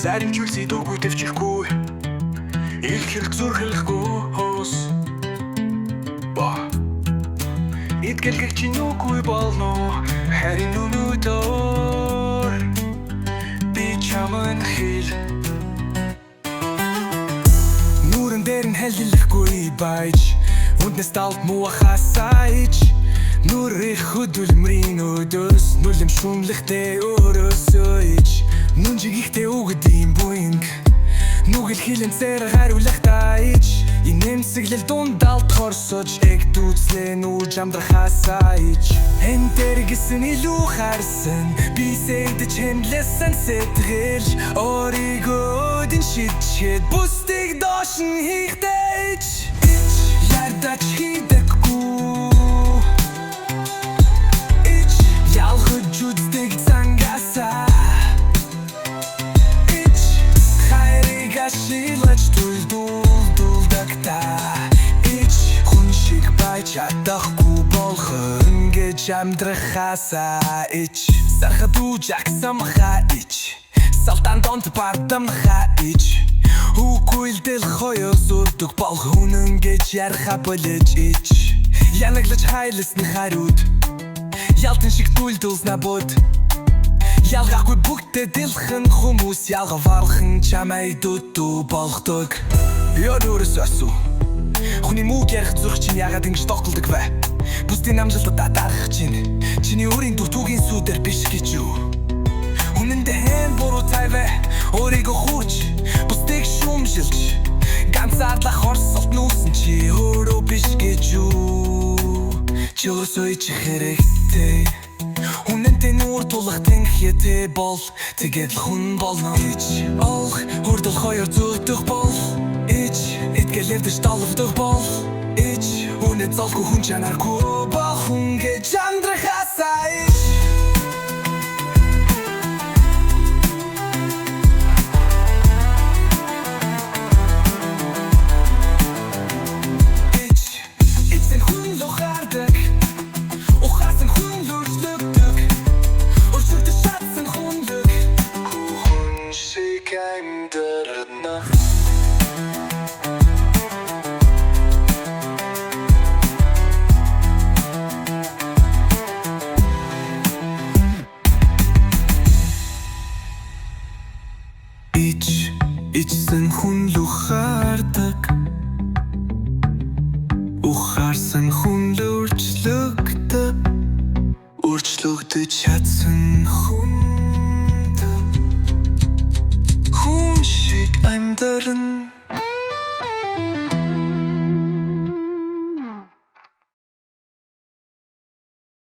Заримжуулсий дүүгүй төвчихгүй их хэрэг зүрхлэхгүй хоос ба итгэл чи нүгүй болно харин нүнүдор би чамайг хэл нүрэн дээр нь хэллэхгүй байж үнднэс талд муу хасаач нүрэх хөдөлмөрийн өдөөс нүлэм шүмлэхтэй өрөөсөйч нүнжиг ихтэй үгэдэм буинг нүгэл хилэн цэрэг хариулах таич инэмсэглэл дундалд хорсож эг дүүцлэн үж амдрахасаач энэ дэргэсэн илүү харсан би сэдэж хэмлэсэн сэтгэл оригоо дин шидчээд бусдыг доош нь хийхтэйч ярдаж хийдэггүй ич ялхаж үздэг цангасаа ич хайрыг ашиглаж дулдагдагта ич хүн шиг байж чадахгүй болох ингэж амьдрахасаа ич сархад үжагсамха ич салтан донд бардамха ич Үгүйлдэл хоёр зүрдэг бол хүн ингэж ярха болож ич янаглаж хайлсны хариуд ялтан шиг дүлдүүлснэ бод ялгаагүй бүгдээ дэлхэн хүмүүс ялгавархан чамай дутуу болгодог ёдөрс асуу хүний муу ярих зүрх чинь ягаад ингэж тоглодог вэ бусдын амжилтад дарах чинь чиний өөрийн дутуугийн сүдэр биш гэж юу үнэндээ хэн буруу тайвэ өөрийгөө хурж бусдыг шүмжилж ганцаардлах хорсолт нүүсэн чи өөрөө биш гэж юу чи өсөй чи хэрэгтэй үнэндээ нүур тулах тэнхээтэй бол тэгээд л хүн болно ич ох хурдл хоёр зүгдэх бол ич итгэлэрдэж толовдох бол ич үнэ золгүй хүн чанаргүй бол хүн гэж амьдрахасаа ич Ичсэн хүн л ухаардаг ухаарсан хүн л өөрчлөгдөж чадсан хүн шиг амьдарна